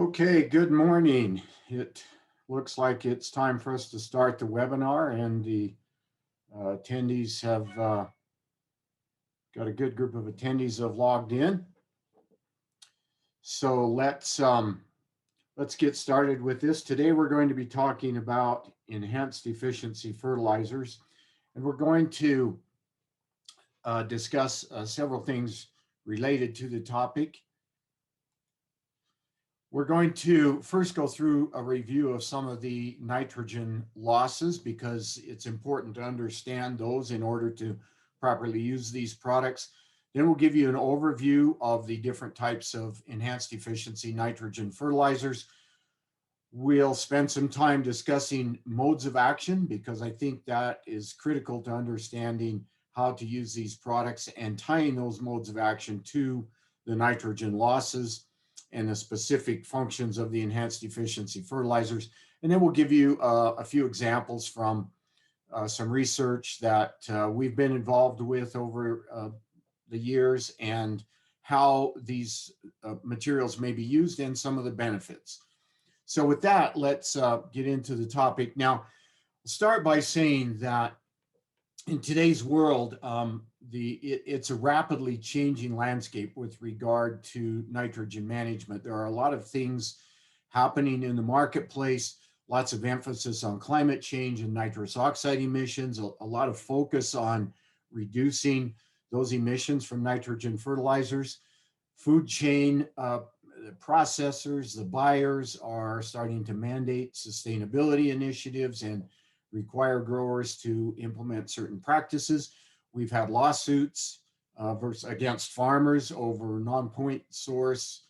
Okay, good morning. It looks like it's time for us to start the webinar, and the attendees have got a good group of attendees have logged in. So let's get started with this. Today we're going to be talking about enhanced efficiency fertilizers, and we're going to discuss several things related to the topic. We're going to first go through a review of some of the nitrogen losses because it's important to understand those in order to properly use these products. Then we'll give you an overview of the different types of enhanced efficiency nitrogen fertilizers. We'll spend some time discussing modes of action because I think that is critical to understanding how to use these products and tying those modes of action to the nitrogen losses and the specific functions of the enhanced efficiency fertilizers. And then we'll give you a few examples from some research that we've been involved with over the years and how these materials may be used and some of the benefits. So with that, let's get into the topic. Now, I'll start by saying that in today's world, it's a rapidly changing landscape with regard to nitrogen management. There are a lot of things happening in the marketplace, lots of emphasis on climate change and nitrous oxide emissions, a lot of focus on reducing those emissions from nitrogen fertilizers. Food chain the processors, the buyers are starting to mandate sustainability initiatives and require growers to implement certain practices. We've had lawsuits against farmers over non-point source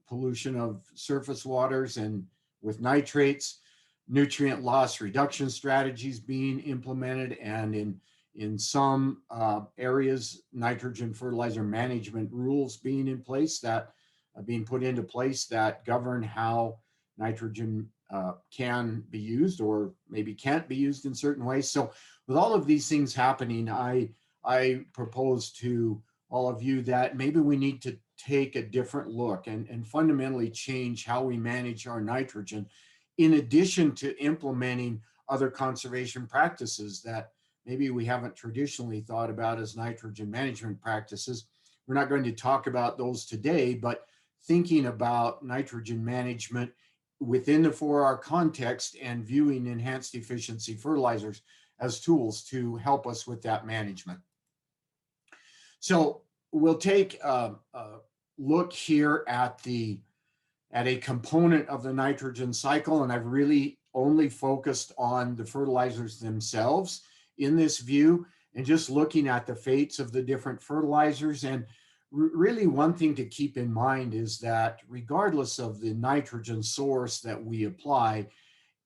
pollution of surface waters and with nitrates, nutrient loss reduction strategies being implemented, and in some areas, nitrogen fertilizer management rules being in place that being put into place that govern how nitrogen can be used or maybe can't be used in certain ways. So with all of these things happening, I propose to all of you that maybe we need to take a different look and fundamentally change how we manage our nitrogen, in addition to implementing other conservation practices that maybe we haven't traditionally thought about as nitrogen management practices. We're not going to talk about those today, but thinking about nitrogen management within the 4R context and viewing enhanced efficiency fertilizers as tools to help us with that management. So we'll take a look here at a component of the nitrogen cycle, and I've really only focused on the fertilizers themselves in this view and just looking at the fates of the different fertilizers. And really one thing to keep in mind is that regardless of the nitrogen source that we apply,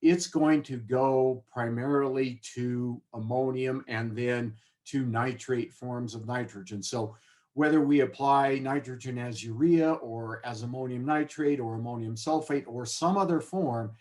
it's going to go primarily to ammonium and then to nitrate forms of nitrogen. So whether we apply nitrogen as urea or as ammonium nitrate or ammonium sulfate or some other form,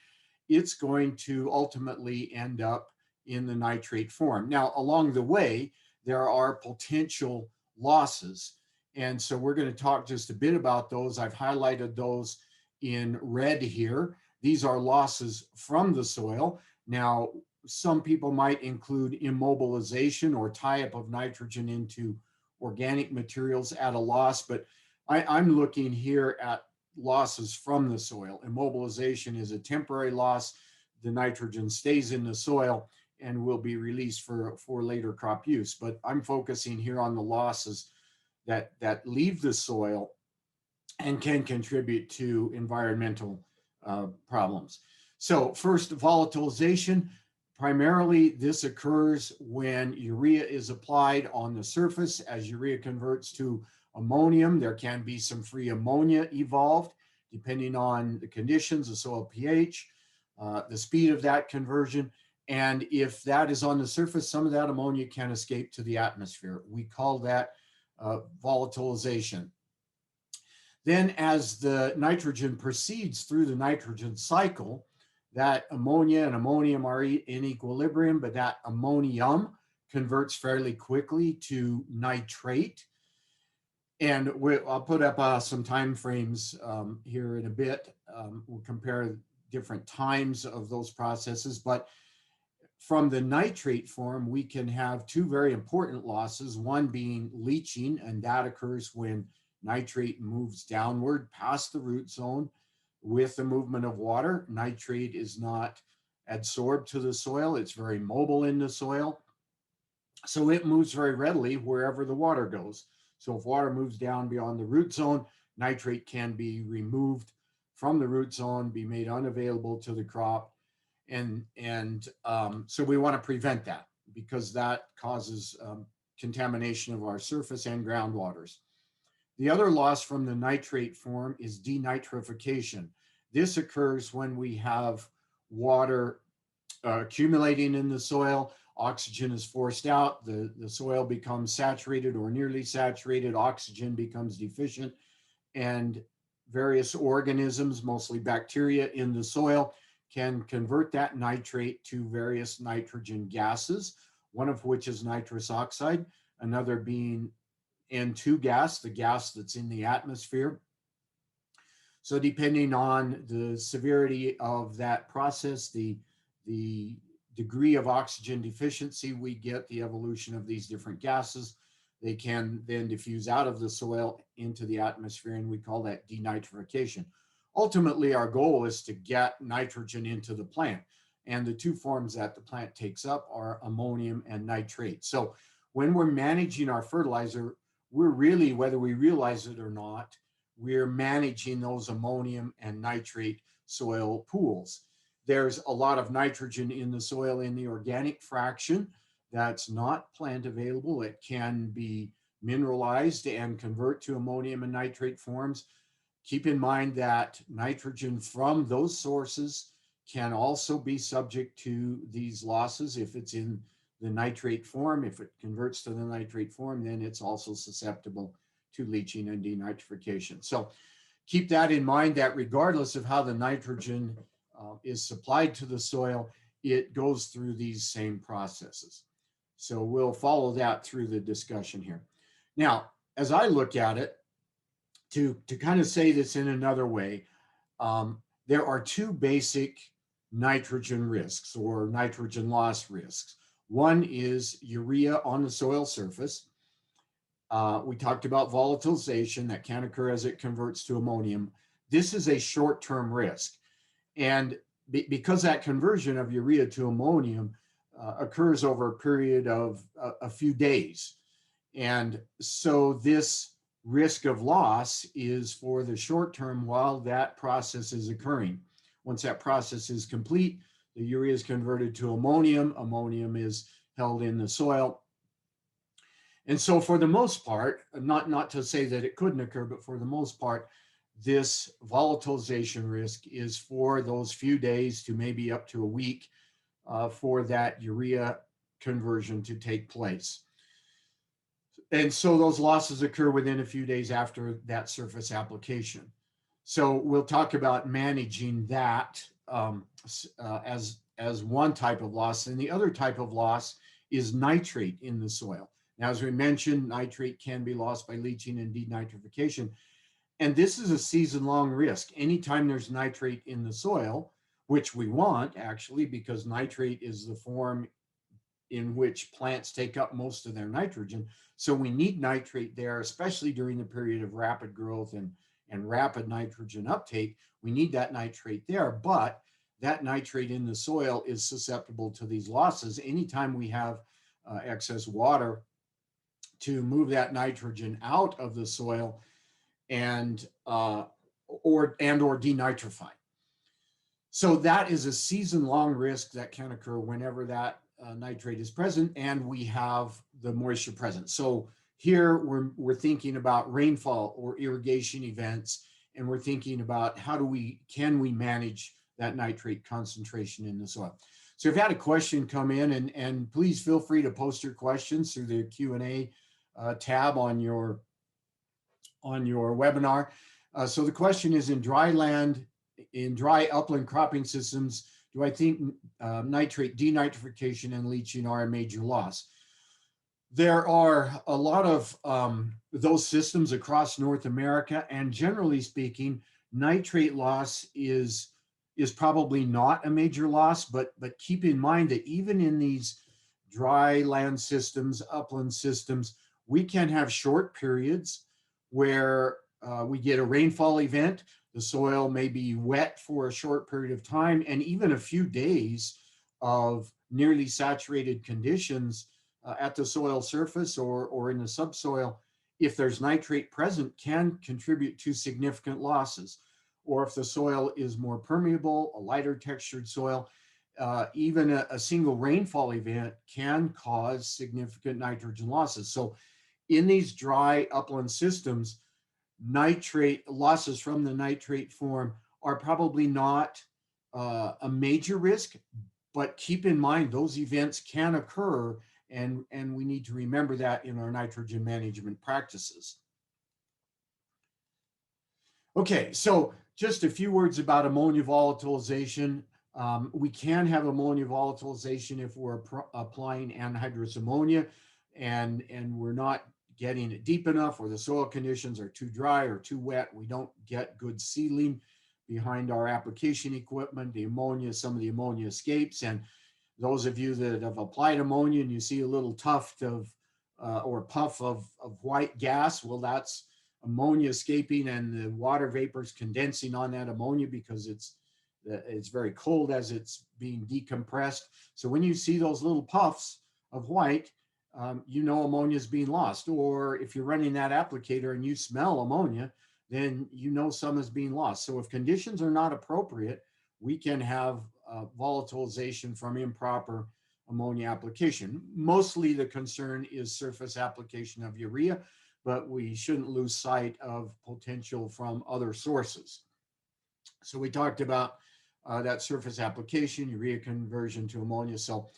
it's going to ultimately end up in the nitrate form. Now, along the way, there are potential losses. And so we're going to talk just a bit about those. I've highlighted those in red here. These are losses from the soil. Now, some people might include immobilization or tie-up of nitrogen into organic materials at a loss, but I'm looking here at losses from the soil. Immobilization is a temporary loss. The nitrogen stays in the soil and will be released for later crop use. But I'm focusing here on the losses that leave the soil and can contribute to environmental problems. So first, volatilization. Primarily, this occurs when urea is applied on the surface. As urea converts to ammonium, there can be some free ammonia evolved, depending on the conditions, the soil pH, the speed of that conversion. And if that is on the surface, some of that ammonia can escape to the atmosphere. We call that volatilization. Then as the nitrogen proceeds through the nitrogen cycle, that ammonia and ammonium are in equilibrium, but that ammonium converts fairly quickly to nitrate. And I'll put up some time frames here in a bit. We'll compare different times of those processes, but from the nitrate form, we can have two very important losses, one being leaching, and that occurs when nitrate moves downward past the root zone with the movement of water. Nitrate is not adsorbed to the soil, it's very mobile in the soil. So it moves very readily wherever the water goes. So if water moves down beyond the root zone, nitrate can be removed from the root zone, be made unavailable to the crop. So we want to prevent that because that causes contamination of our surface and groundwaters. The other loss from the nitrate form is denitrification. This occurs when we have water accumulating in the soil, oxygen is forced out, the soil becomes saturated or nearly saturated, oxygen becomes deficient, and various organisms, mostly bacteria in the soil, can convert that nitrate to various nitrogen gases, one of which is nitrous oxide, another being N2 gas, the gas that's in the atmosphere. So depending on the severity of that process, the degree of oxygen deficiency, we get the evolution of these different gases. They can then diffuse out of the soil into the atmosphere, and we call that denitrification. Ultimately, our goal is to get nitrogen into the plant. And the two forms that the plant takes up are ammonium and nitrate. So when we're managing our fertilizer, we're really, whether we realize it or not, we're managing those ammonium and nitrate soil pools. There's a lot of nitrogen in the soil in the organic fraction that's not plant available. It can be mineralized and convert to ammonium and nitrate forms. Keep in mind that nitrogen from those sources can also be subject to these losses. If it's in the nitrate form, if it converts to the nitrate form, then it's also susceptible to leaching and denitrification. So keep that in mind, that regardless of how the nitrogen is supplied to the soil, it goes through these same processes. So we'll follow that through the discussion here. Now, as I look at it, to kind of say this in another way, there are two basic nitrogen risks or nitrogen loss risks. One is urea on the soil surface. We talked about volatilization that can occur as it converts to ammonium. This is a short-term risk. And because that conversion of urea to ammonium occurs over a period of a few days. And so this risk of loss is for the short term while that process is occurring. Once that process is complete, the urea is converted to ammonium. Ammonium is held in the soil. And so for the most part, not to say that it couldn't occur, but for the most part, this volatilization risk is for those few days to maybe up to a week for that urea conversion to take place. And so those losses occur within a few days after that surface application. So we'll talk about managing that as one type of loss. And the other type of loss is nitrate in the soil. Now, as we mentioned, nitrate can be lost by leaching and denitrification. And this is a season-long risk. Anytime there's nitrate in the soil, which we want actually, because nitrate is the form in which plants take up most of their nitrogen. So we need nitrate there, especially during the period of rapid growth and rapid nitrogen uptake. We need that nitrate there, but that nitrate in the soil is susceptible to these losses. Anytime we have excess water to move that nitrogen out of the soil and or denitrify. So that is a season-long risk that can occur whenever that nitrate is present and we have the moisture present. So here we're thinking about rainfall or irrigation events, and we're thinking about can we manage that nitrate concentration in the soil. So if you had a question come in, and please feel free to post your questions through the Q&A tab on your webinar. So the question is, in dry upland cropping systems, do I think nitrate denitrification and leaching are a major loss? There are a lot of those systems across North America, and generally speaking, nitrate loss is probably not a major loss. But keep in mind that even in these dry land systems, upland systems, we can have short periods where we get a rainfall event. The soil may be wet for a short period of time, and even a few days of nearly saturated conditions at the soil surface or in the subsoil, if there's nitrate present, can contribute to significant losses. Or if the soil is more permeable, a lighter textured soil, even a single rainfall event can cause significant nitrogen losses. So in these dry upland systems, nitrate losses from the nitrate form are probably not a major risk, but keep in mind those events can occur, and we need to remember that in our nitrogen management practices. Okay, so just a few words about ammonia volatilization. We can have ammonia volatilization if we're applying anhydrous ammonia and we're not getting it deep enough, or the soil conditions are too dry or too wet. We don't get good sealing behind our application equipment. The ammonia, some of the ammonia escapes, and those of you that have applied ammonia and you see a little tuft of or puff of white gas, well, that's ammonia escaping and the water vapors condensing on that ammonia because it's very cold as it's being decompressed. So when you see those little puffs of white, you know ammonia is being lost. Or if you're running that applicator and you smell ammonia, then you know some is being lost. So if conditions are not appropriate, we can have volatilization from improper ammonia application. Mostly the concern is surface application of urea, but we shouldn't lose sight of potential from other sources. So we talked about that surface application, urea conversion to ammonia. So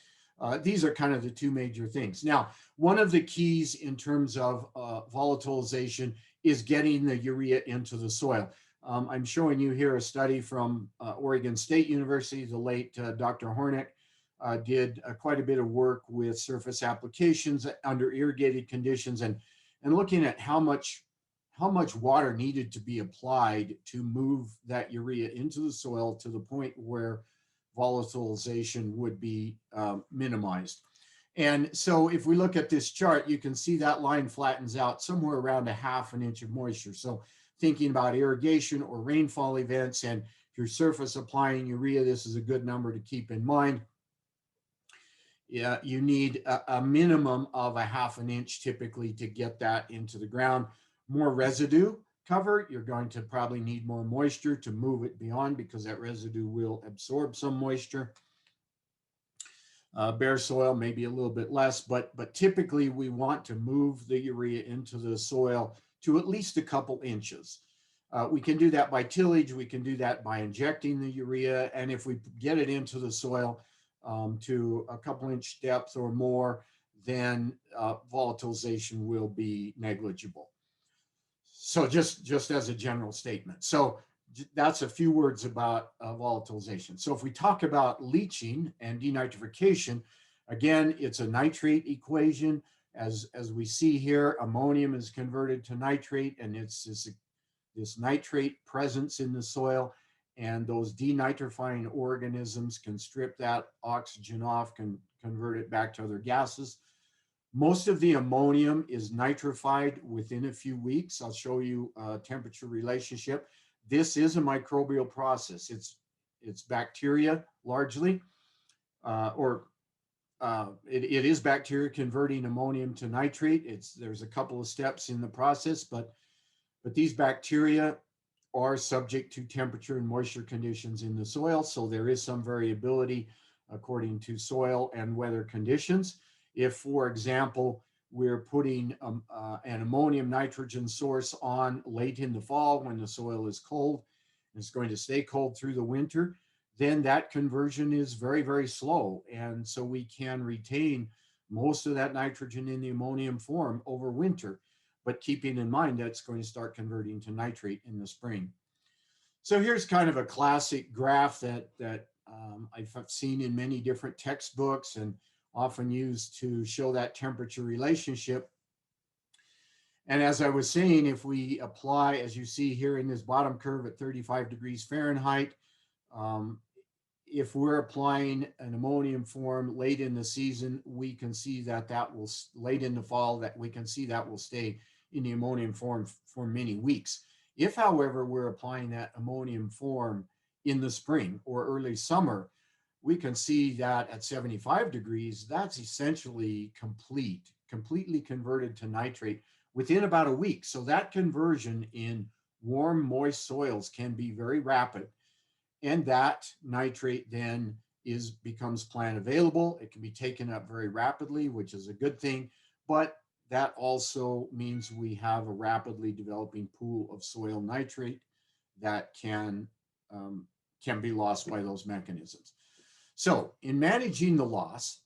these are kind of the two major things. Now, one of the keys in terms of volatilization is getting the urea into the soil. I'm showing you here a study from Oregon State University. The late Dr. Hornick did quite a bit of work with surface applications under irrigated conditions and looking at how much water needed to be applied to move that urea into the soil to the point where volatilization would be minimized. And so if we look at this chart, you can see that line flattens out somewhere around 1/2 inch of moisture. So thinking about irrigation or rainfall events, and if you're surface applying urea, this is a good number to keep in mind. Yeah, you need a minimum of 1/2 inch typically to get that into the ground. More residue cover, you're going to probably need more moisture to move it beyond, because that residue will absorb some moisture. Bare soil, maybe a little bit less, but typically we want to move the urea into the soil to at least a couple inches. We can do that by tillage, we can do that by injecting the urea, and if we get it into the soil to a couple inch depth or more, then volatilization will be negligible. So just as a general statement. So that's a few words about volatilization. So if we talk about leaching and denitrification, again, it's a nitrate equation. As we see here, ammonium is converted to nitrate, and it's this nitrate presence in the soil, and those denitrifying organisms can strip that oxygen off, can convert it back to other gases. Most of the ammonium is nitrified within a few weeks. I'll show you a temperature relationship. This is a microbial process. It's bacteria largely, it is bacteria converting ammonium to nitrate. There's a couple of steps in the process, but these bacteria are subject to temperature and moisture conditions in the soil. So there is some variability according to soil and weather conditions. If, for example, we're putting an ammonium nitrogen source on late in the fall when the soil is cold, and it's going to stay cold through the winter, then that conversion is very, very slow. And so we can retain most of that nitrogen in the ammonium form over winter, but keeping in mind that's going to start converting to nitrate in the spring. So here's kind of a classic graph that I've seen in many different textbooks, and often used to show that temperature relationship. And as I was saying, if we apply, as you see here in this bottom curve at 35 degrees Fahrenheit, um, if we're applying an ammonium form late in the season, we can see that late in the fall, that we can see that will stay in the ammonium form for many weeks. If, however, we're applying that ammonium form in the spring or early summer, we can see that at 75 degrees, that's essentially completely converted to nitrate within about a week. So that conversion in warm, moist soils can be very rapid. And that nitrate then becomes plant available. It can be taken up very rapidly, which is a good thing. But that also means we have a rapidly developing pool of soil nitrate that can be lost by those mechanisms. So in managing the loss,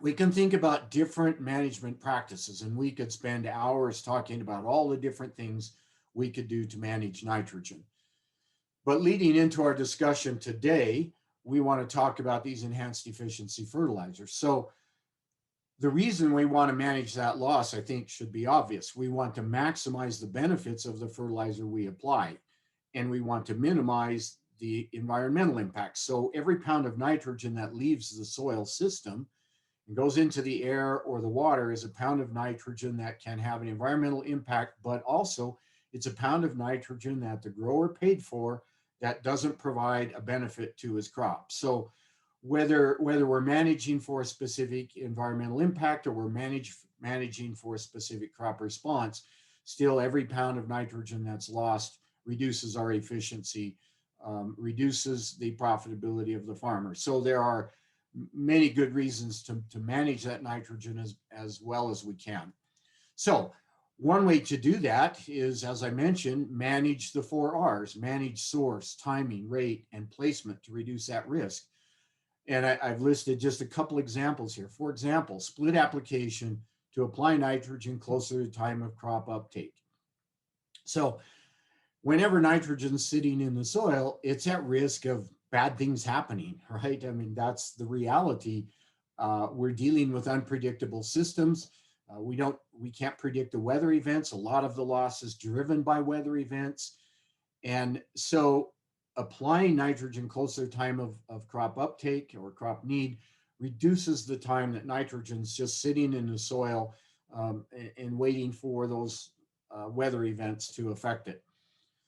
we can think about different management practices, and we could spend hours talking about all the different things we could do to manage nitrogen. But leading into our discussion today, we want to talk about these enhanced efficiency fertilizers. So the reason we want to manage that loss, I think, should be obvious. We want to maximize the benefits of the fertilizer we apply, and we want to minimize the environmental impact. So every pound of nitrogen that leaves the soil system and goes into the air or the water is a pound of nitrogen that can have an environmental impact, but also it's a pound of nitrogen that the grower paid for that doesn't provide a benefit to his crop. So whether we're managing for a specific environmental impact or we're managing for a specific crop response, still every pound of nitrogen that's lost reduces our efficiency, reduces the profitability of the farmer. So there are many good reasons to manage that nitrogen as well as we can. So one way to do that is, as I mentioned, manage the 4 R's: manage source, timing, rate, and placement to reduce that risk. And I've listed just a couple examples here. For example, split application to apply nitrogen closer to the time of crop uptake. So whenever nitrogen's sitting in the soil, it's at risk of bad things happening, right? I mean, that's the reality. We're dealing with unpredictable systems. We can't predict the weather events. A lot of the loss is driven by weather events. And so applying nitrogen closer to time of crop uptake or crop need reduces the time that nitrogen's just sitting in the soil and waiting for those weather events to affect it.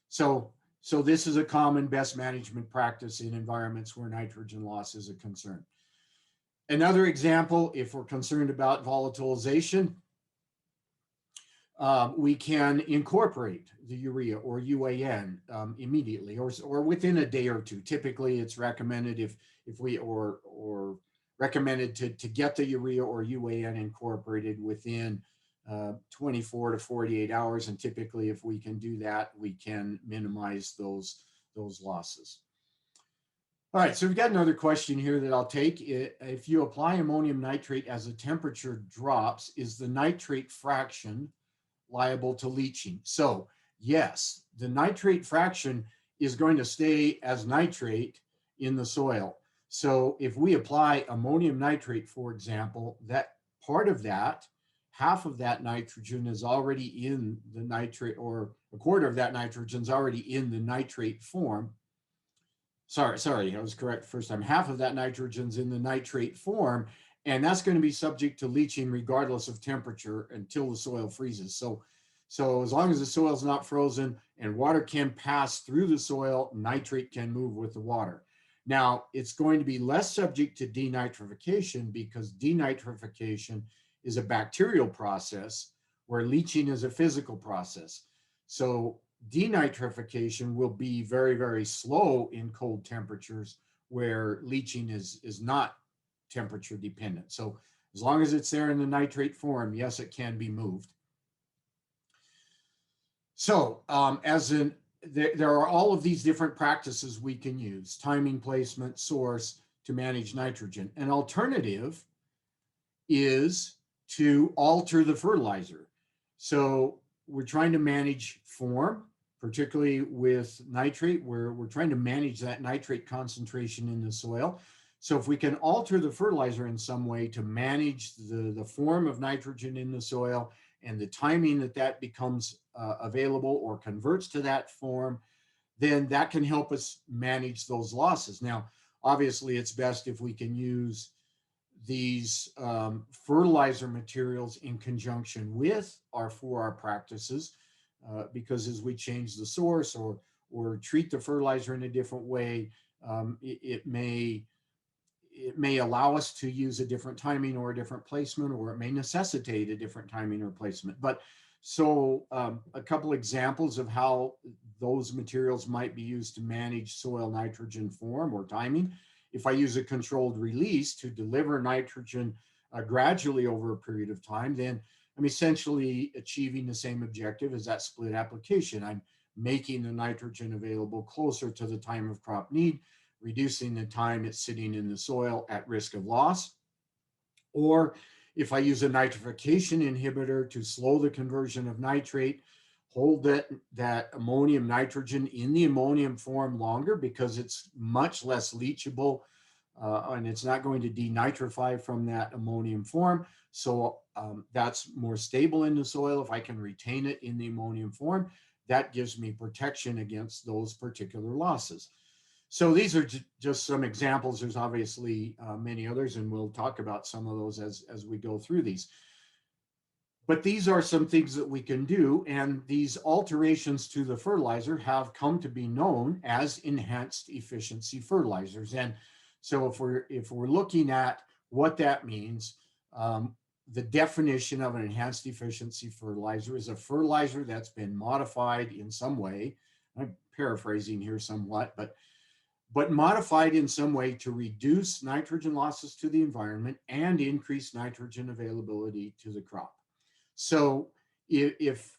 So this is a common best management practice in environments where nitrogen loss is a concern. Another example, if we're concerned about volatilization, we can incorporate the urea or UAN immediately or within a day or two. Typically, it's recommended if we or recommended to get the urea or UAN incorporated within 24 to 48 hours. And typically, if we can do that, we can minimize those losses. All right, so we've got another question here that I'll take. If you apply ammonium nitrate as the temperature drops, is the nitrate fraction liable to leaching? So yes, the nitrate fraction is going to stay as nitrate in the soil. So if we apply ammonium nitrate, for example, that part of that, half of that nitrogen is already in the nitrate, or a quarter of that nitrogen is already in the nitrate form. Sorry, I was correct first time. Half of that nitrogen's in the nitrate form, and that's going to be subject to leaching regardless of temperature until the soil freezes. So as long as the soil's not frozen and water can pass through the soil, nitrate can move with the water. Now, it's going to be less subject to denitrification because denitrification is a bacterial process where leaching is a physical process. So denitrification will be very, very slow in cold temperatures where leaching is not temperature dependent. So as long as it's there in the nitrate form, yes, it can be moved. So there are all of these different practices we can use: timing, placement, source, to manage nitrogen. An alternative is to alter the fertilizer. So we're trying to manage form, particularly with nitrate, where we're trying to manage that nitrate concentration in the soil. So if we can alter the fertilizer in some way to manage the form of nitrogen in the soil and the timing that that becomes available or converts to that form, then that can help us manage those losses. Now, obviously, it's best if we can use these fertilizer materials in conjunction with our 4R practices, because as we change the source or treat the fertilizer in a different way, it may allow us to use a different timing or a different placement, or it may necessitate a different timing or placement. But so a couple examples of how those materials might be used to manage soil nitrogen form or timing. If I use a controlled release to deliver nitrogen gradually over a period of time, then I'm essentially achieving the same objective as that split application. I'm making the nitrogen available closer to the time of crop need, reducing the time it's sitting in the soil at risk of loss. Or if I use a nitrification inhibitor to slow the conversion of nitrate, hold that ammonium nitrogen in the ammonium form longer because it's much less leachable, and it's not going to denitrify from that ammonium form. So that's more stable in the soil. If I can retain it in the ammonium form, that gives me protection against those particular losses. So these are just some examples. There's obviously many others, and we'll talk about some of those as we go through these. But these are some things that we can do, and these alterations to the fertilizer have come to be known as enhanced efficiency fertilizers. And so if we're looking at what that means, the definition of an enhanced efficiency fertilizer is a fertilizer that's been modified in some way. I'm paraphrasing here somewhat, but modified in some way to reduce nitrogen losses to the environment and increase nitrogen availability to the crop. So if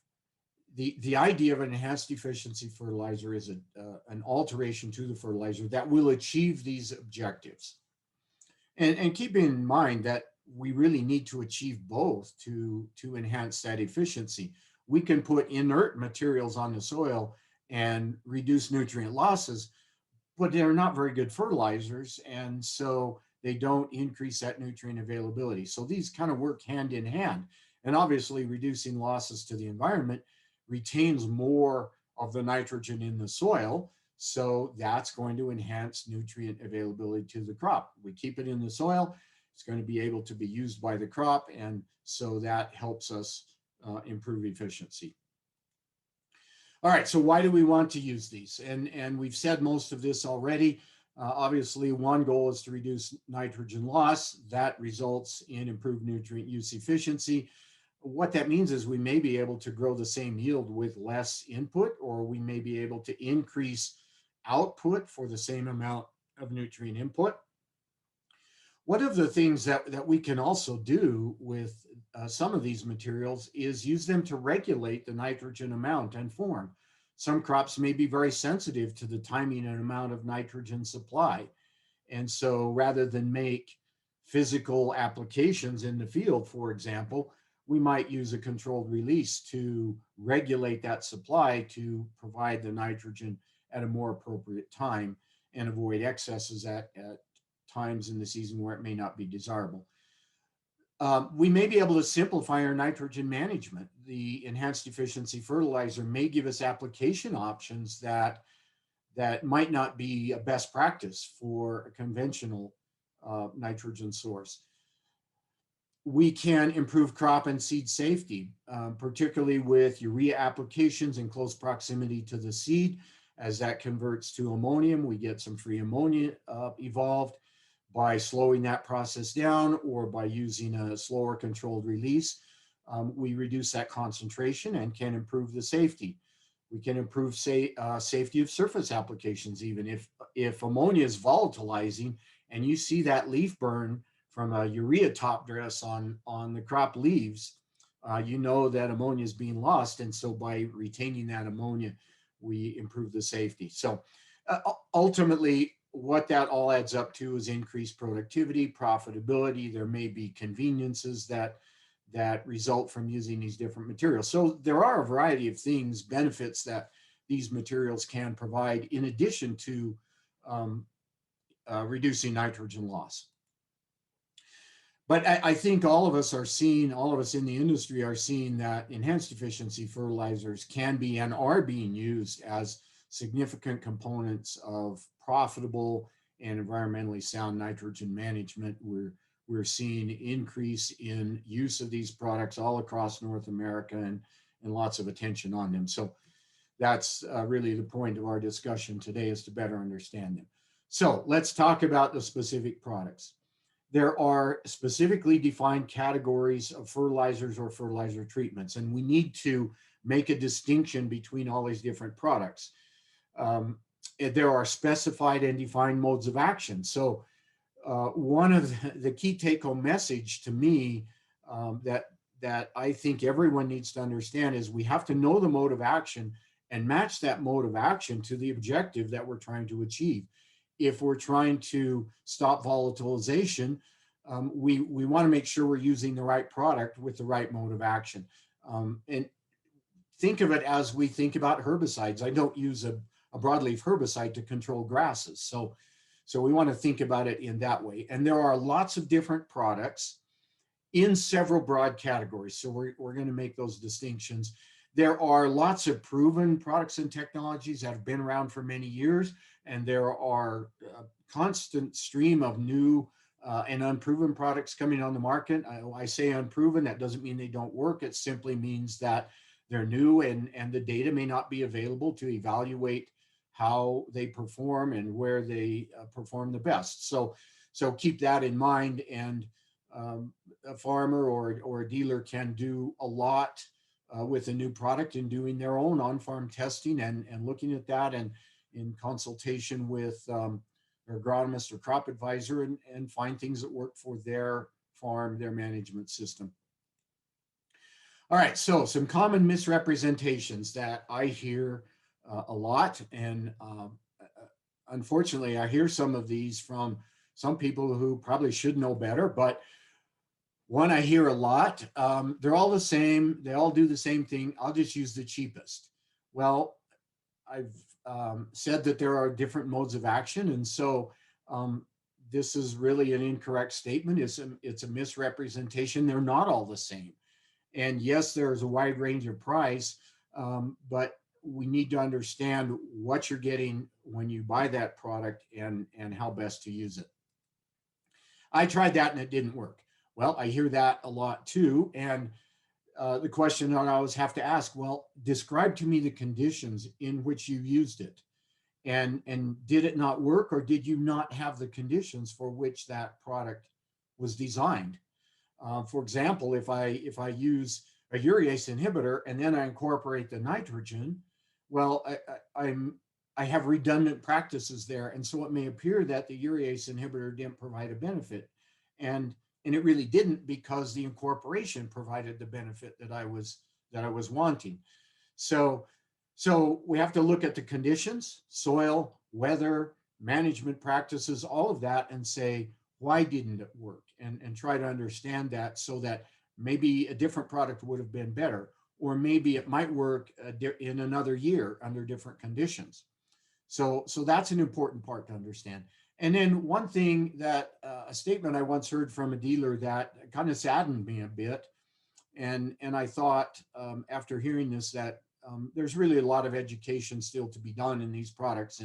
the idea of an enhanced efficiency fertilizer is an alteration to the fertilizer that will achieve these objectives. And keep in mind that we really need to achieve both to enhance that efficiency. We can put inert materials on the soil and reduce nutrient losses, but they're not very good fertilizers, and so they don't increase that nutrient availability. So these kind of work hand in hand. And obviously, reducing losses to the environment retains more of the nitrogen in the soil, so that's going to enhance nutrient availability to the crop. We keep it in the soil, it's going to be able to be used by the crop, and so that helps us improve efficiency. All right, so why do we want to use these? And we've said most of this already. Obviously, one goal is to reduce nitrogen loss. That results in improved nutrient use efficiency. What that means is we may be able to grow the same yield with less input, or we may be able to increase output for the same amount of nutrient input. One of the things that we can also do with some of these materials is use them to regulate the nitrogen amount and form. Some crops may be very sensitive to the timing and amount of nitrogen supply. And so rather than make physical applications in the field, for example, we might use a controlled release to regulate that supply to provide the nitrogen at a more appropriate time and avoid excesses at times in the season where it may not be desirable. We may be able to simplify our nitrogen management. The enhanced efficiency fertilizer may give us application options that might not be a best practice for a conventional nitrogen source. We can improve crop and seed safety, particularly with urea applications in close proximity to the seed. As that converts to ammonium, we get some free ammonia evolved. By slowing that process down or by using a slower controlled release, we reduce that concentration and can improve the safety. We can improve safety of surface applications. Even if ammonia is volatilizing and you see that leaf burn from a urea top dress on the crop leaves, you know that ammonia is being lost. And so by retaining that ammonia, we improve the safety. So ultimately, what that all adds up to is increased productivity, profitability. There may be conveniences that result from using these different materials. So there are a variety of things, benefits that these materials can provide in addition to reducing nitrogen loss. But I think all of us in the industry are seeing that enhanced efficiency fertilizers can be and are being used as significant components of profitable and environmentally sound nitrogen management. We're seeing increase in use of these products all across North America, and lots of attention on them. So that's really the point of our discussion today, is to better understand them. So let's talk about the specific products. There are specifically defined categories of fertilizers or fertilizer treatments, and we need to make a distinction between all these different products. There are specified and defined modes of action. So one of the key take-home message to me that I think everyone needs to understand is we have to know the mode of action and match that mode of action to the objective that we're trying to achieve. If we're trying to stop volatilization, we want to make sure we're using the right product with the right mode of action. And think of it as we think about herbicides. I don't use a broadleaf herbicide to control grasses. So we want to think about it in that way. And there are lots of different products in several broad categories. So we're going to make those distinctions. There are lots of proven products and technologies that have been around for many years, and there are a constant stream of new and unproven products coming on the market. I say unproven, that doesn't mean they don't work. It simply means that they're new, and the data may not be available to evaluate how they perform and where they perform the best. So keep that in mind, and a farmer or a dealer can do a lot with a new product in doing their own on-farm testing and looking at that, and in consultation with their agronomist or crop advisor, and find things that work for their farm, their management system. All right, so some common misrepresentations that I hear a lot, and unfortunately I hear some of these from some people who probably should know better, but one I hear a lot, they're all the same, they all do the same thing, I'll just use the cheapest. Well, I've said that there are different modes of action, and so this is really an incorrect statement. It's a misrepresentation. They're not all the same. And yes, there's a wide range of price, but we need to understand what you're getting when you buy that product, and how best to use it. I tried that and it didn't work. Well, I hear that a lot too. And the question I always have to ask, well, describe to me the conditions in which you used it. And did it not work, or did you not have the conditions for which that product was designed? For example, if I use a urease inhibitor and then I incorporate the nitrogen, well, I have redundant practices there, and so it may appear that the urease inhibitor didn't provide a benefit, and it really didn't, because the incorporation provided the benefit that I was wanting. So we have to look at the conditions, soil, weather, management practices, all of that, and say, why didn't it work? And try to understand that, so that maybe a different product would have been better, or maybe it might work in another year under different conditions. So that's an important part to understand. And then one thing that a statement I once heard from a dealer that kind of saddened me a bit, and I thought after hearing this that there's really a lot of education still to be done in these products,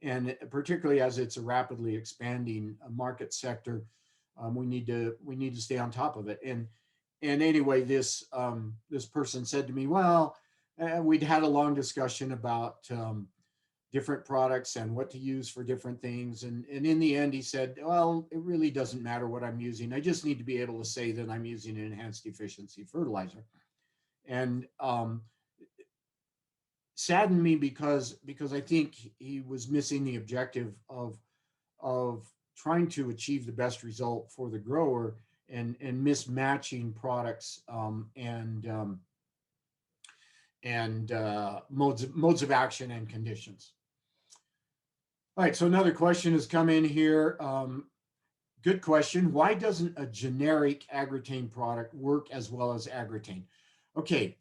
and particularly as it's a rapidly expanding market sector, we need to stay on top of it. And anyway, this person said to me, well, we'd had a long discussion about different products and what to use for different things. And in the end, he said, well, it really doesn't matter what I'm using. I just need to be able to say that I'm using an enhanced efficiency fertilizer. And saddened me because I think he was missing the objective of trying to achieve the best result for the grower, and mismatching products and modes of action and conditions. All right, so another question has come in here. Good question. Why doesn't a generic Agritane product work as well as Agritane? Okay,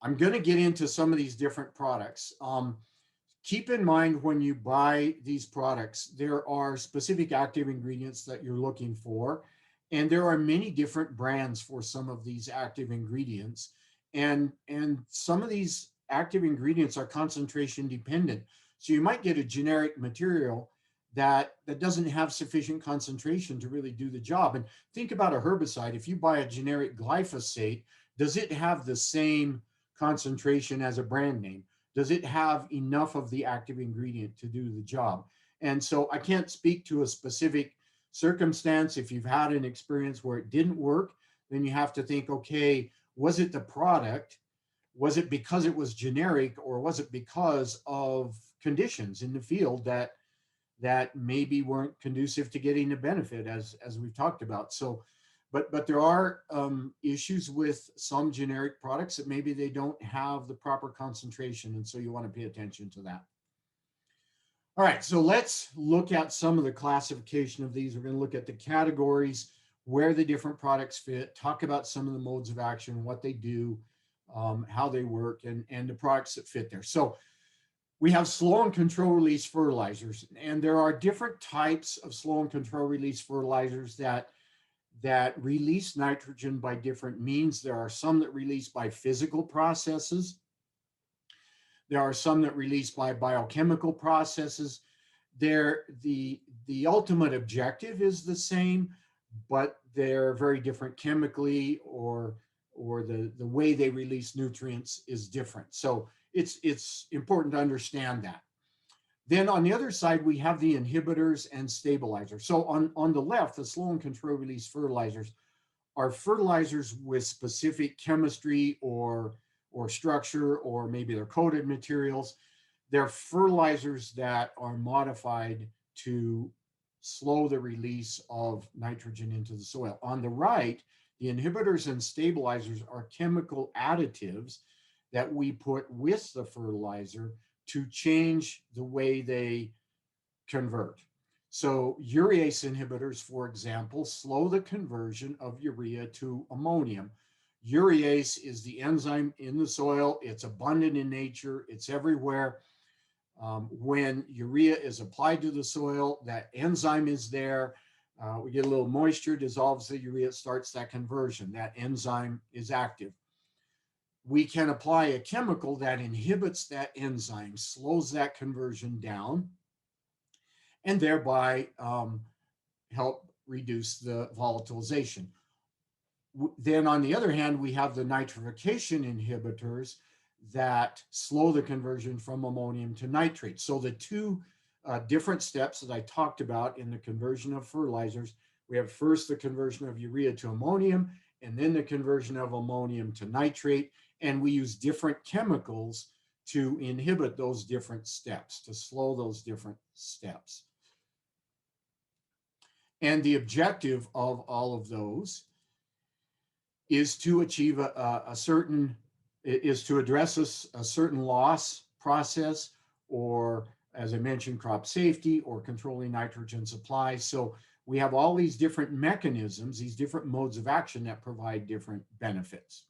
I'm going to get into some of these different products. keep in mind when you buy these products, there are specific active ingredients that you're looking for. And there are many different brands for some of these active ingredients. And some of these active ingredients are concentration dependent. So you might get a generic material that doesn't have sufficient concentration to really do the job. And think about a herbicide. If you buy a generic glyphosate, does it have the same concentration as a brand name? Does it have enough of the active ingredient to do the job? And so I can't speak to a specific circumstance. If you've had an experience where it didn't work, then you have to think, okay, was it the product? Was it because it was generic, or was it because of conditions in the field that maybe weren't conducive to getting a benefit, as we've talked about? So, but there are issues with some generic products that maybe they don't have the proper concentration, and so you want to pay attention to that. All right, so let's look at some of the classification of these. We're going to look at the categories, where the different products fit, talk about some of the modes of action, what they do, how they work, and the products that fit there. So we have slow and control release fertilizers, and there are different types of slow and control release fertilizers that release nitrogen by different means. There are some that release by physical processes. There are some that release by biochemical processes. The ultimate objective is the same, but they're very different chemically, or the way they release nutrients is different. So it's important to understand that. Then on the other side, we have the inhibitors and stabilizers. So on the left, the slow and control release fertilizers are fertilizers with specific chemistry or structure, or maybe they're coated materials. They're fertilizers that are modified to slow the release of nitrogen into the soil. On the right, the inhibitors and stabilizers are chemical additives that we put with the fertilizer to change the way they convert. So urease inhibitors, for example, slow the conversion of urea to ammonium. Urease is the enzyme in the soil. It's abundant in nature. It's everywhere. When urea is applied to the soil, that enzyme is there. We get a little moisture, dissolves the urea, starts that conversion. That enzyme is active. We can apply a chemical that inhibits that enzyme, slows that conversion down, and thereby help reduce the volatilization. Then on the other hand, we have the nitrification inhibitors that slow the conversion from ammonium to nitrate. So the two different steps that I talked about in the conversion of fertilizers, we have first the conversion of urea to ammonium, and then the conversion of ammonium to nitrate. And we use different chemicals to inhibit those different steps, to slow those different steps. And the objective of all of those is to achieve is to address a certain loss process, or, as I mentioned, crop safety, or controlling nitrogen supply. So we have all these different mechanisms, these different modes of action that provide different benefits.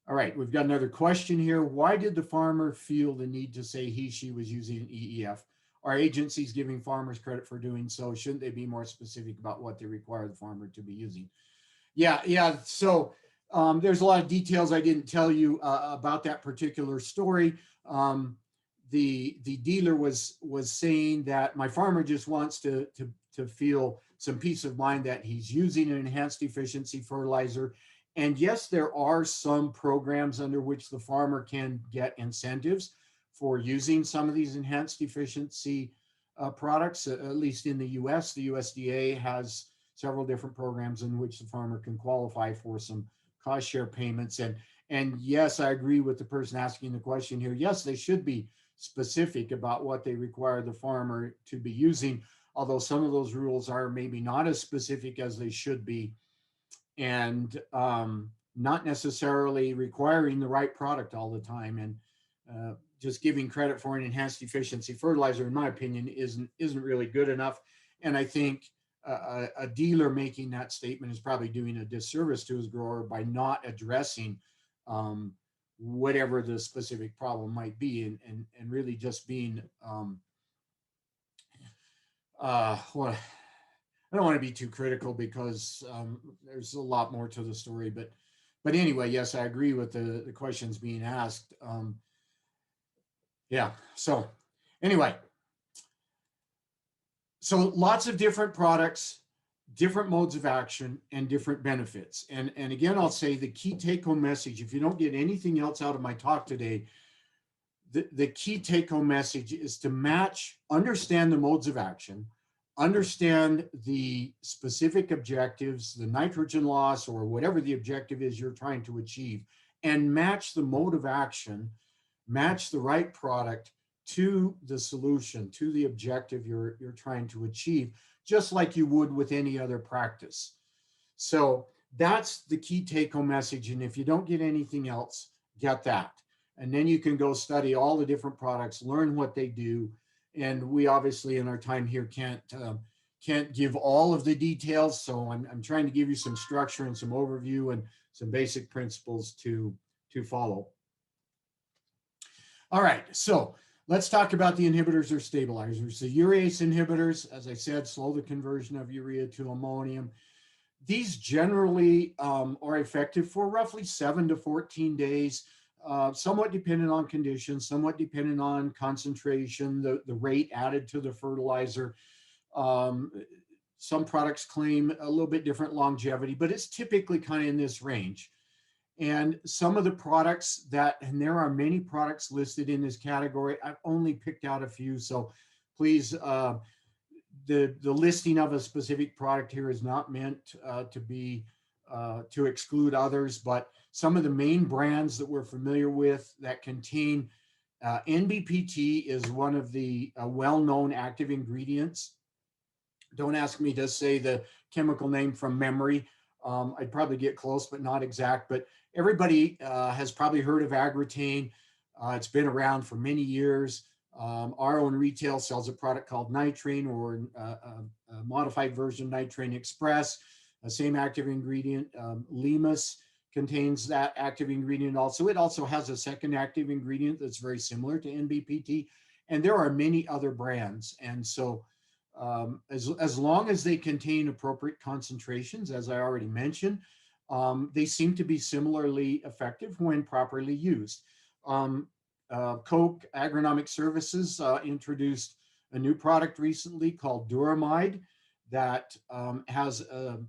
All right, we've got another question here. Why did the farmer feel the need to say she was using EEF? Are agencies giving farmers credit for doing so? Shouldn't they be more specific about what they require the farmer to be using? Yeah. So there's a lot of details I didn't tell you about that particular story. The dealer was saying that my farmer just wants to feel some peace of mind that he's using an enhanced efficiency fertilizer. And yes, there are some programs under which the farmer can get incentives for using some of these enhanced efficiency products. At least in the US, the USDA has several different programs in which the farmer can qualify for some cost share payments. And yes, I agree with the person asking the question here. Yes, they should be specific about what they require the farmer to be using, although some of those rules are maybe not as specific as they should be, and not necessarily requiring the right product all the time. And just giving credit for an enhanced efficiency fertilizer, in my opinion, isn't really good enough. And I think a dealer making that statement is probably doing a disservice to his grower by not addressing whatever the specific problem might be, and really just being well, I don't want to be too critical because there's a lot more to the story, but anyway, yes, I agree with the questions being asked. Yeah. So anyway, so lots of different products, different modes of action, and different benefits. And again, I'll say the key take-home message, if you don't get anything else out of my talk today, the key take-home message is to understand the modes of action, understand the specific objectives, the nitrogen loss, or whatever the objective is you're trying to achieve, and match the mode of action, match the right product to the solution, to the objective you're trying to achieve, just like you would with any other practice. So that's the key take-home message. And if you don't get anything else, get that. And then you can go study all the different products, learn what they do. And we obviously in our time here can't give all of the details. So I'm trying to give you some structure and some overview and some basic principles to follow. All right, so let's talk about the inhibitors or stabilizers. The urease inhibitors, as I said, slow the conversion of urea to ammonium. These generally are effective for roughly 7 to 14 days, somewhat dependent on conditions, somewhat dependent on concentration, the rate added to the fertilizer. Some products claim a little bit different longevity, but it's typically kind of in this range. And some of the products and there are many products listed in this category, I've only picked out a few, so please, the listing of a specific product here is not meant to exclude others, but some of the main brands that we're familiar with that contain NBPT is one of the well-known active ingredients. Don't ask me to say the chemical name from memory. I'd probably get close, but not exact. But everybody has probably heard of Agritane. It's been around for many years. Our own retail sells a product called Nitrate, or a modified version Nitrate Express, same active ingredient. Limus contains that active ingredient also. It also has a second active ingredient that's very similar to NBPT. And there are many other brands. And so as long as they contain appropriate concentrations, as I already mentioned, they seem to be similarly effective when properly used. Koch Agronomic Services introduced a new product recently called Duramide that has a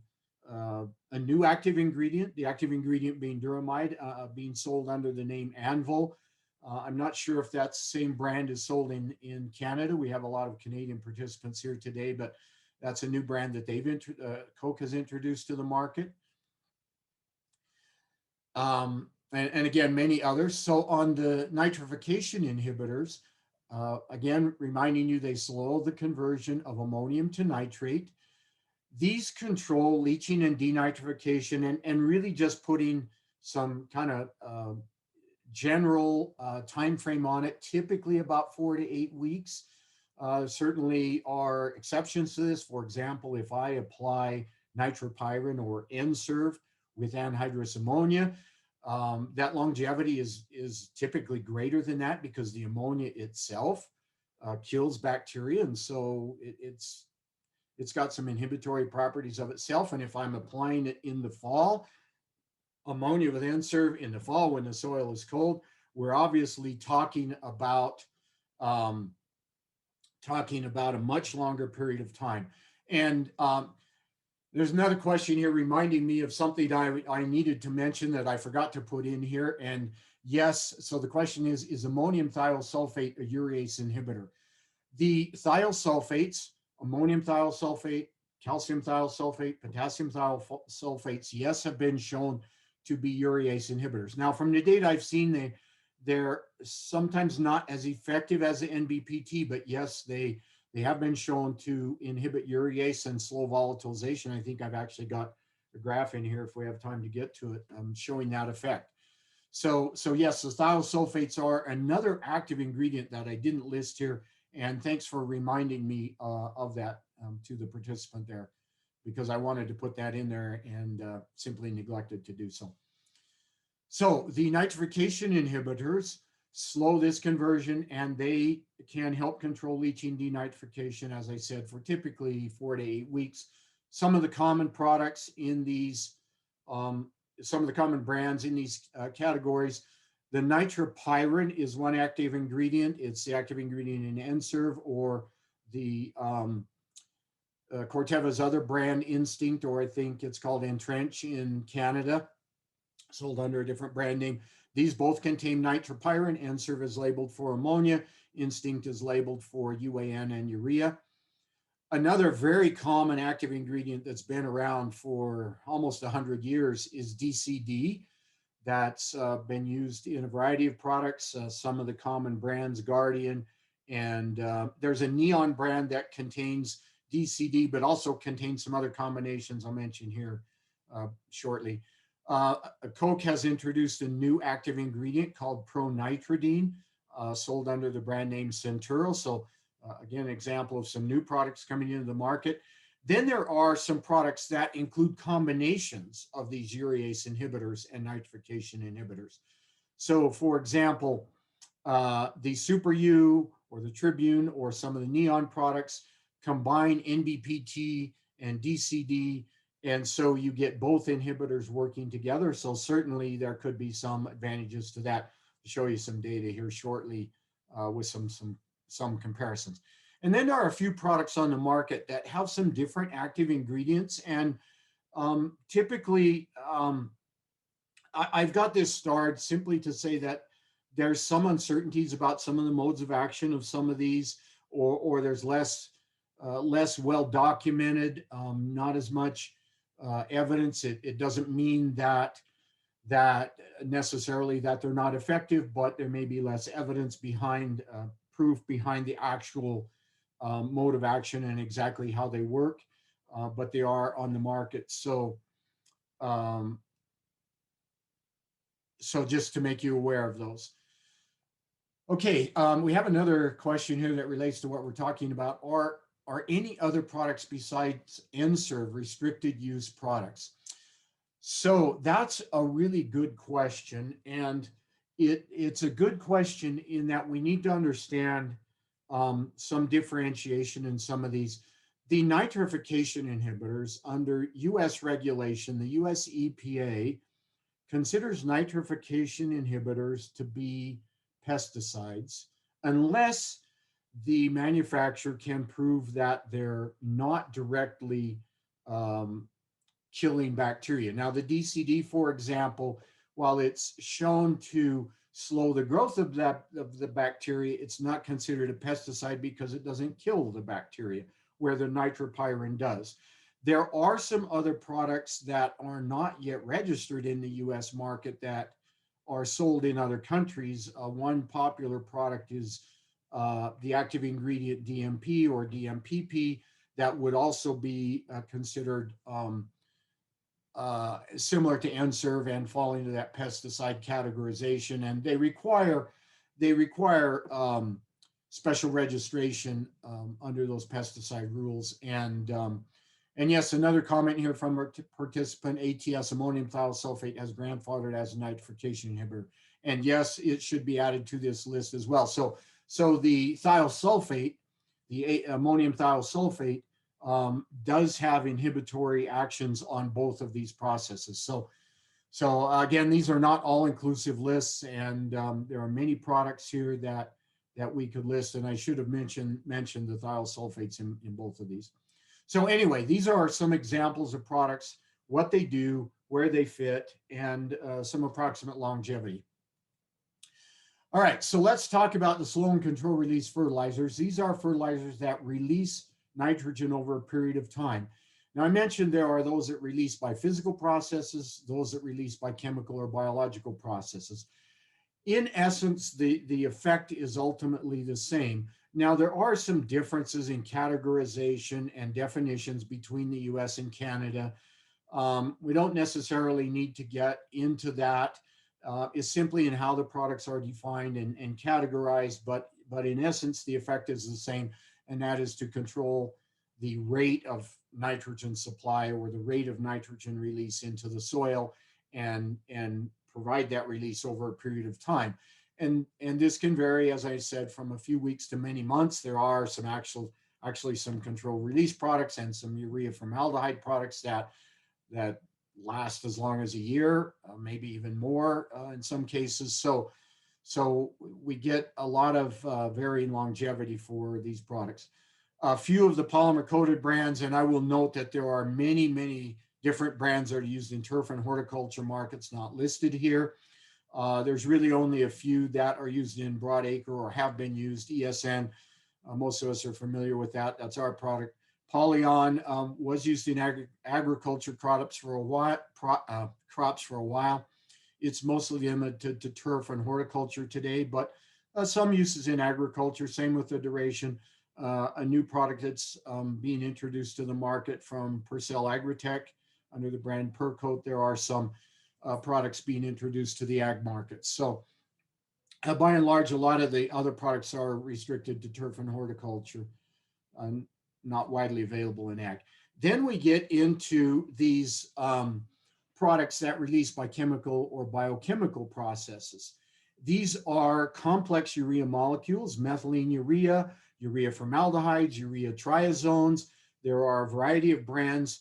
new active ingredient, the active ingredient being Duramide, being sold under the name Anvil. I'm not sure if that same brand is sold in Canada. We have a lot of Canadian participants here today, but that's a new brand that Koch has introduced to the market. And again, many others. So on the nitrification inhibitors, again, reminding you, they slow the conversion of ammonium to nitrate. These control leaching and denitrification, and really just putting some kind of general time frame on it, typically about 4 to 8 weeks. Certainly are exceptions to this. For example, if I apply nitropyrin or N-Serve with anhydrous ammonia, that longevity is typically greater than that because the ammonia itself kills bacteria, and so it's got some inhibitory properties of itself. And if I'm applying it in the fall, ammonia with N-Serve in the fall when the soil is cold, we're obviously talking about a much longer period of time. And there's another question here reminding me of something I needed to mention that I forgot to put in here. And yes, so the question is ammonium thiosulfate a urease inhibitor? The thiosulfates, ammonium thiosulfate, calcium thiosulfate, potassium thiosulfates, yes, have been shown to be urease inhibitors. Now, from the data I've seen, they're sometimes not as effective as the NBPT, but yes, they have been shown to inhibit urease and slow volatilization. I think I've actually got a graph in here if we have time to get to it, showing that effect. So yes, the thiosulfates are another active ingredient that I didn't list here. And thanks for reminding me of that to the participant there, because I wanted to put that in there and simply neglected to do so. So the nitrification inhibitors slow this conversion, and they can help control leaching denitrification, as I said, for typically 4 to 8 weeks. Some of the common products in these, some of the common brands in these categories, the nitropyrin is one active ingredient. It's the active ingredient in N-Serve, or the Corteva's other brand, Instinct, or I think it's called Entrench in Canada, sold under a different brand name. These both contain nitropyrin. N-Serve is labeled for ammonia. Instinct is labeled for UAN and urea. Another very common active ingredient that's been around for almost 100 years is DCD. That's been used in a variety of products, some of the common brands, Guardian, and there's a Neon brand that contains DCD, but also contains some other combinations I'll mention here shortly. Coke has introduced a new active ingredient called pronitridine, sold under the brand name Centuro. So again, an example of some new products coming into the market. Then there are some products that include combinations of these urease inhibitors and nitrification inhibitors. So for example, the Super U or the Tribune or some of the Neon products combine NBPT and DCD, and so you get both inhibitors working together. So certainly there could be some advantages to that. I'll show you some data here shortly with some comparisons. And then there are a few products on the market that have some different active ingredients. And typically, I've got this starred simply to say that there's some uncertainties about some of the modes of action of some of these, or there's less well documented, not as much evidence. It doesn't mean that necessarily that they're not effective, but there may be less evidence behind proof behind the actual mode of action and exactly how they work, but they are on the market. So just to make you aware of those. Okay, we have another question here that relates to what we're talking about. Are any other products besides N-Serve restricted use products? So that's a really good question, and it's a good question in that we need to understand some differentiation in some of these. The nitrification inhibitors under US regulation, the US EPA considers nitrification inhibitors to be pesticides unless the manufacturer can prove that they're not directly killing bacteria. Now, the DCD, for example, while it's shown to slow the growth of the bacteria, it's not considered a pesticide because it doesn't kill the bacteria, where the nitropyrin does. There are some other products that are not yet registered in the US market that are sold in other countries. One popular product is the active ingredient DMP or DMPP that would also be considered similar to N-Serve and fall into that pesticide categorization, and they require special registration under those pesticide rules. And yes, another comment here from a participant: ATS, ammonium thiosulfate, has grandfathered as a nitrification inhibitor, and yes, it should be added to this list as well. So the thiosulfate, the ammonium thiosulfate, does have inhibitory actions on both of these processes. So again, these are not all-inclusive lists, and there are many products here that we could list, and I should have mentioned the thiosulfates in both of these. So anyway, these are some examples of products, what they do, where they fit, and some approximate longevity. All right, so let's talk about the slow and control release fertilizers. These are fertilizers that release nitrogen over a period of time. Now, I mentioned there are those that release by physical processes, those that release by chemical or biological processes. In essence, the effect is ultimately the same. Now, there are some differences in categorization and definitions between the US and Canada. We don't necessarily need to get into that. It's simply in how the products are defined and categorized, but in essence, the effect is the same, and that is to control the rate of nitrogen supply or the rate of nitrogen release into the soil and provide that release over a period of time. And this can vary, as I said, from a few weeks to many months. There are some actually some controlled release products and some urea formaldehyde products that last as long as a year, maybe even more in some cases. So we get a lot of varying longevity for these products. A few of the polymer coated brands, and I will note that there are many different brands that are used in turf and horticulture markets not listed here. There's really only a few that are used in broadacre or have been used. ESN, most of us are familiar with that. That's our product. Polyon was used in agriculture crops for a while. It's mostly limited to turf and horticulture today, but some uses in agriculture. Same with the duration. A new product that's being introduced to the market from Purcell Agritech under the brand Percoat. There are some products being introduced to the ag market. So by and large, a lot of the other products are restricted to turf and horticulture, not widely available in ag. Then we get into these products that release by chemical or biochemical processes. These are complex urea molecules, methylene urea, urea formaldehydes, urea triazones. There are a variety of brands.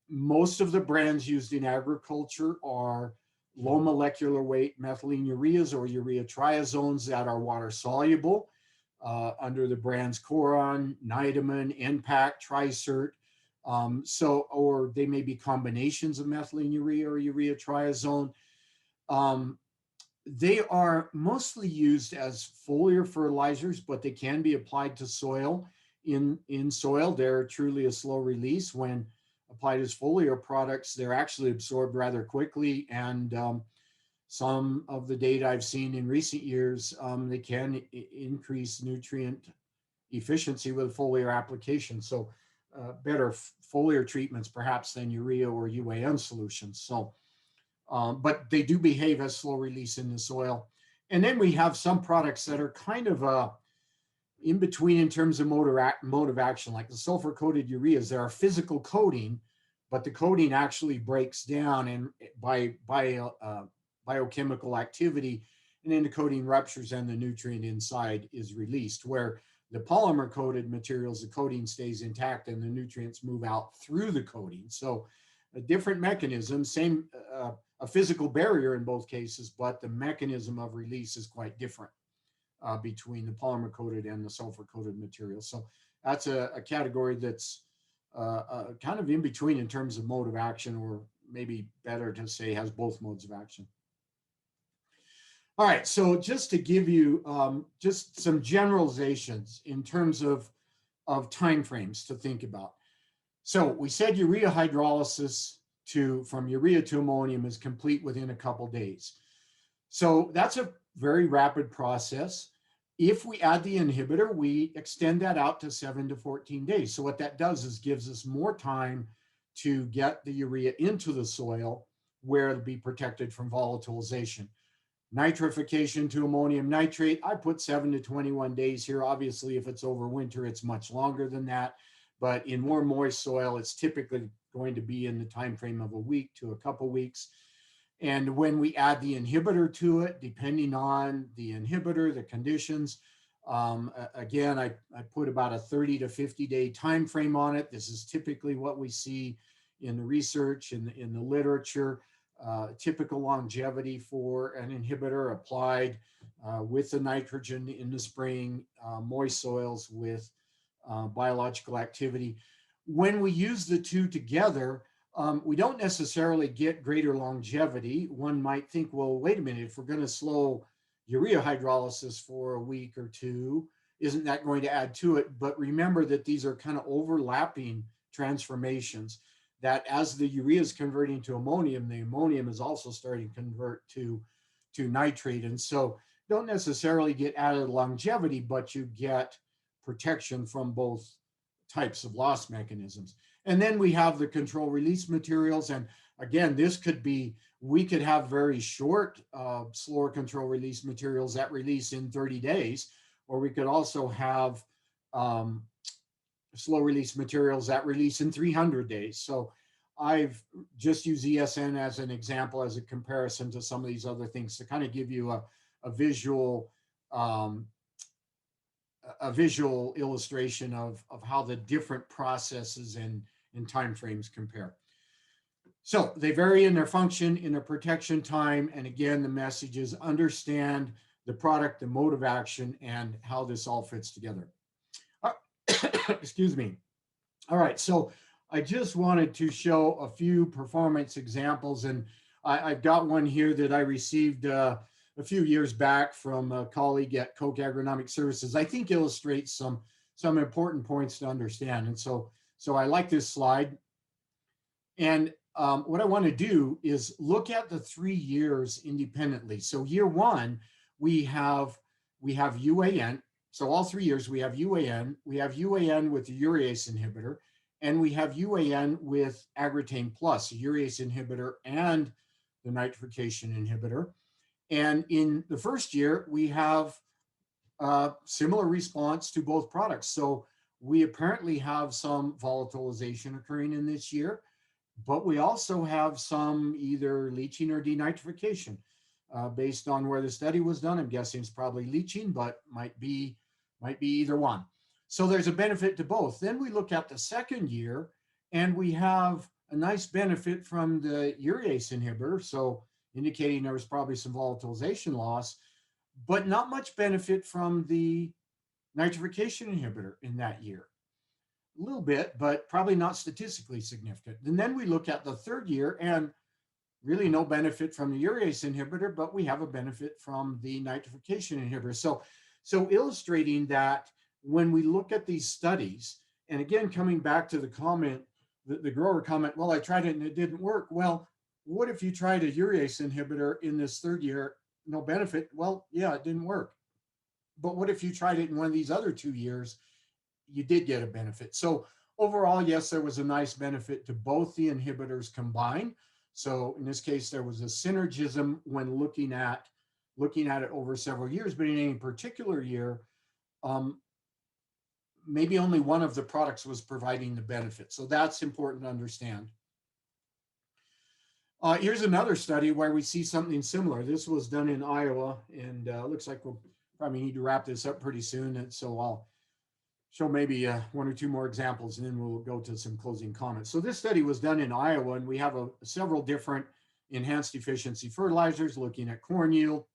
Most of the brands used in agriculture are low molecular weight methylene ureas or urea triazones that are water soluble under the brands Coron, Nidaman, NPAC, Tricert. Or they may be combinations of methylene urea or urea triazone. They are mostly used as foliar fertilizers, but they can be applied to soil. In soil, they're truly a slow release. When applied as foliar products, they're actually absorbed rather quickly. And some of the data I've seen in recent years, they can increase nutrient efficiency with foliar application. So better foliar treatments perhaps than urea or UAN solutions. So, but they do behave as slow release in the soil. And then we have some products that are kind of in between in terms of mode of action, like the sulfur-coated ureas. They are physical coating, but the coating actually breaks down and by biochemical activity, and then the coating ruptures and the nutrient inside is released. Where the polymer coated materials, the coating stays intact and the nutrients move out through the coating. So a different mechanism, same a physical barrier in both cases, but the mechanism of release is quite different between the polymer coated and the sulfur coated material. So that's a category that's kind of in between in terms of mode of action, or maybe better to say has both modes of action. All right, so just to give you just some generalizations in terms of timeframes to think about. So we said urea hydrolysis from urea to ammonium is complete within a couple days. So that's a very rapid process. If we add the inhibitor, we extend that out to 7 to 14 days. So what that does is gives us more time to get the urea into the soil where it'll be protected from volatilization. Nitrification to ammonium nitrate, I put 7 to 21 days here. Obviously, if it's over winter, it's much longer than that. But in more moist soil, it's typically going to be in the time frame of a week to a couple weeks. And when we add the inhibitor to it, depending on the inhibitor, the conditions, again, I put about a 30 to 50 day time frame on it. This is typically what we see in the research, in the literature. Typical longevity for an inhibitor applied with the nitrogen in the spring, moist soils with biological activity. When we use the two together, we don't necessarily get greater longevity. One might think, well, wait a minute, if we're going to slow urea hydrolysis for a week or two, isn't that going to add to it? But remember that these are kind of overlapping transformations, that as the urea is converting to ammonium, the ammonium is also starting to convert to nitrate. And so don't necessarily get added longevity, but you get protection from both types of loss mechanisms. And then we have the control release materials. And again, this could be, we could have very short, slower control release materials that release in 30 days, or we could also have slow release materials that release in 300 days. So I've just used ESN as an example, as a comparison to some of these other things to kind of give you a visual um, a visual illustration of how the different processes and timeframes compare. So they vary in their function, in their protection time, and again, the message is understand the product, the mode of action, and how this all fits together. Excuse me. All right, so I just wanted to show a few performance examples, and I've got one here that I received a few years back from a colleague at Koch Agronomic Services. I think illustrates some important points to understand, and so I like this slide. And what I want to do is look at the 3 years independently. So year one, we have UAN. So all 3 years we have UAN. We have UAN with the urease inhibitor, and we have UAN with Agritane Plus, a urease inhibitor and the nitrification inhibitor. And in the first year, we have similar response to both products. So we apparently have some volatilization occurring in this year, but we also have some either leaching or denitrification based on where the study was done. I'm guessing it's probably leaching, but might be either one. So there's a benefit to both. Then we look at the second year, and we have a nice benefit from the urease inhibitor, so indicating there was probably some volatilization loss, but not much benefit from the nitrification inhibitor in that year. A little bit, but probably not statistically significant. And then we look at the third year, and really no benefit from the urease inhibitor, but we have a benefit from the nitrification inhibitor. So illustrating that when we look at these studies, and again, coming back to the comment, the grower comment, well, I tried it and it didn't work. Well, what if you tried a urease inhibitor in this third year, no benefit? Well, yeah, it didn't work. But what if you tried it in one of these other 2 years? You did get a benefit. So overall, yes, there was a nice benefit to both the inhibitors combined. So in this case, there was a synergism when looking at it over several years, but in any particular year, maybe only one of the products was providing the benefit. So that's important to understand. Here's another study where we see something similar. This was done in Iowa, and looks like we'll probably need to wrap this up pretty soon. And so I'll show maybe one or two more examples, and then we'll go to some closing comments. So this study was done in Iowa, and we have several different enhanced efficiency fertilizers looking at corn yield.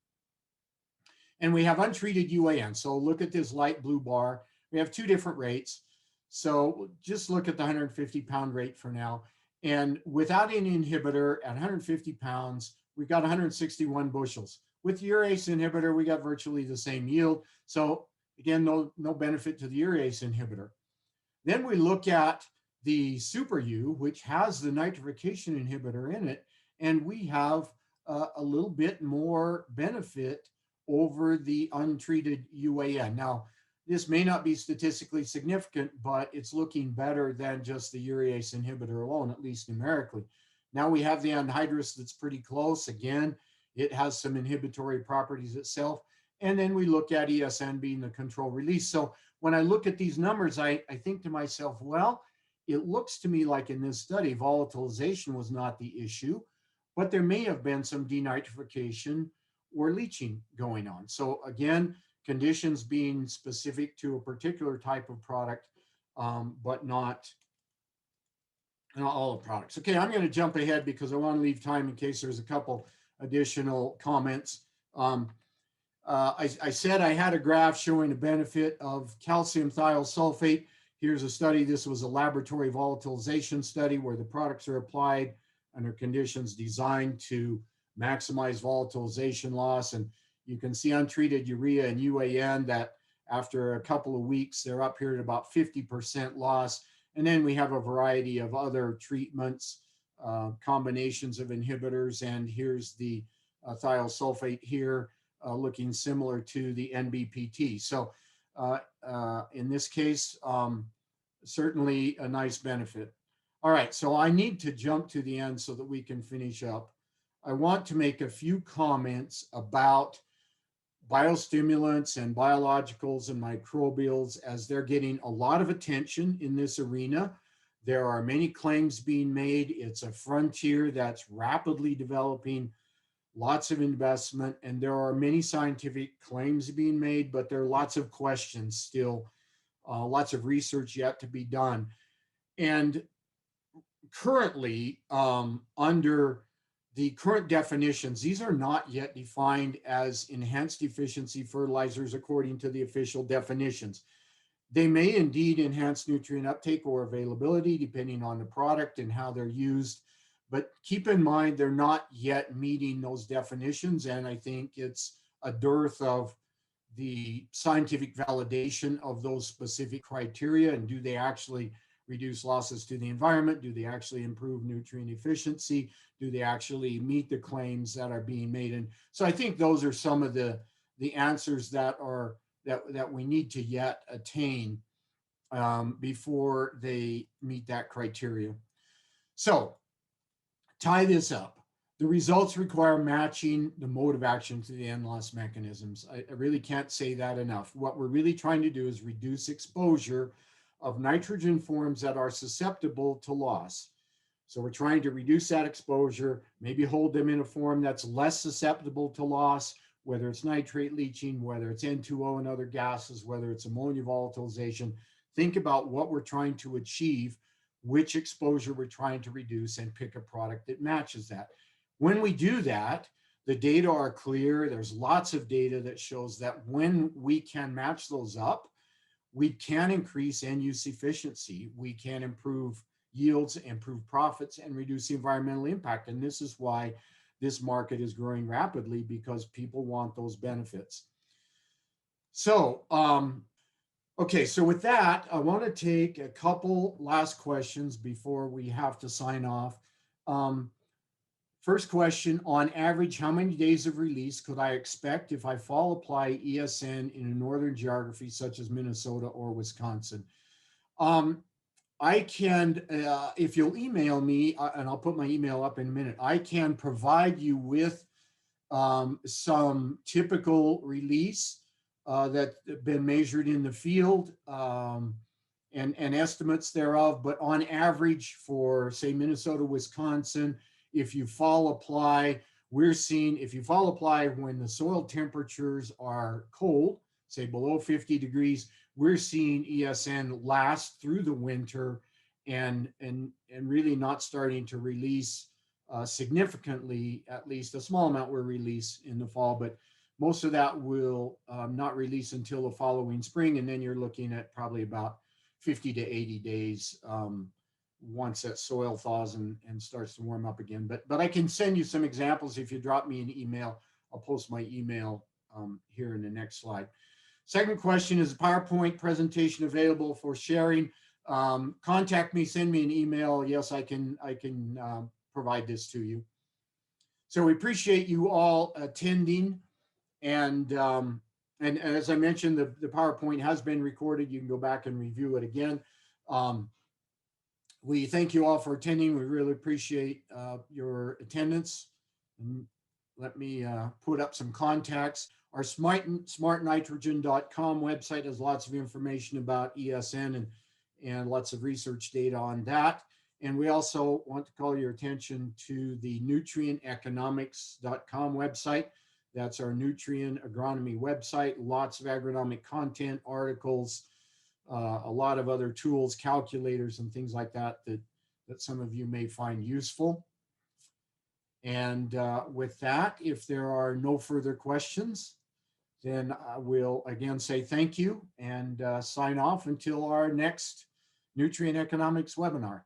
And we have untreated UAN. So look at this light blue bar. We have two different rates. So just look at the 150-pound rate for now. And without an inhibitor at 150 pounds, we've got 161 bushels. With the urease inhibitor, we got virtually the same yield. So again, no benefit to the urease inhibitor. Then we look at the Super U, which has the nitrification inhibitor in it, and we have a little bit more benefit over the untreated UAN. Now, this may not be statistically significant, but it's looking better than just the urease inhibitor alone, at least numerically. Now we have the anhydrous that's pretty close. Again, it has some inhibitory properties itself. And then we look at ESN being the control release. So when I look at these numbers, I think to myself, well, it looks to me like in this study, volatilization was not the issue, but there may have been some denitrification or leaching going on. So again, conditions being specific to a particular type of product, but not all the products. Okay, I'm going to jump ahead because I want to leave time in case there's a couple additional comments. I said I had a graph showing the benefit of calcium thiosulfate. Here's a study. This was a laboratory volatilization study where the products are applied under conditions designed to maximize volatilization loss. And you can see untreated urea and UAN that after a couple of weeks, they're up here at about 50% loss. And then we have a variety of other treatments, combinations of inhibitors. And here's the thiosulfate here looking similar to the NBPT. So in this case, certainly a nice benefit. All right, so I need to jump to the end so that we can finish up. I want to make a few comments about biostimulants and biologicals and microbials as they're getting a lot of attention in this arena. There are many claims being made. It's a frontier that's rapidly developing, lots of investment, and there are many scientific claims being made, but there are lots of questions still, lots of research yet to be done. And currently, under the current definitions, these are not yet defined as enhanced efficiency fertilizers according to the official definitions. They may indeed enhance nutrient uptake or availability depending on the product and how they're used, but keep in mind they're not yet meeting those definitions, and I think it's a dearth of the scientific validation of those specific criteria, and do they actually reduce losses to the environment? Do they actually improve nutrient efficiency? Do they actually meet the claims that are being made? And so I think those are some of the answers that we need to yet attain before they meet that criteria. So tie this up. The results require matching the mode of action to the end loss mechanisms. I really can't say that enough. What we're really trying to do is reduce exposure of nitrogen forms that are susceptible to loss. So we're trying to reduce that exposure, maybe hold them in a form that's less susceptible to loss, whether it's nitrate leaching, whether it's N2O and other gases, whether it's ammonia volatilization. Think about what we're trying to achieve, which exposure we're trying to reduce, and pick a product that matches that. When we do that, the data are clear. There's lots of data that shows that when we can match those up, we can increase end-use efficiency. We can improve yields, improve profits, and reduce the environmental impact. And this is why this market is growing rapidly, because people want those benefits. So, okay, so with that, I want to take a couple last questions before we have to sign off. First question, on average, how many days of release could I expect if I fall apply ESN in a northern geography such as Minnesota or Wisconsin? I can, if you'll email me, and I'll put my email up in a minute, I can provide you with some typical release that have been measured in the field and estimates thereof. But on average for, say, Minnesota, Wisconsin, if you fall apply, we're seeing, if you fall apply when the soil temperatures are cold, say below 50 degrees, we're seeing ESN last through the winter and really not starting to release significantly. At least a small amount will release in the fall, but most of that will not release until the following spring. And then you're looking at probably about 50 to 80 days once that soil thaws and starts to warm up again. But I can send you some examples if you drop me an email. I'll post my email here in the next slide. Second question, is a PowerPoint presentation available for sharing? Contact me, send me an email. Yes, I can provide this to you. So we appreciate you all attending. And as I mentioned, the PowerPoint has been recorded. You can go back and review it again. We thank you all for attending. We really appreciate your attendance. And let me put up some contacts. Our smartnitrogen.com website has lots of information about ESN and lots of research data on that. And we also want to call your attention to the nutrieneconomics.com website. That's our Nutrien agronomy website. Lots of agronomic content, articles, a lot of other tools, calculators, and things like that that some of you may find useful. And with that, if there are no further questions, then I will again say thank you and sign off until our next Nutrien Economics webinar.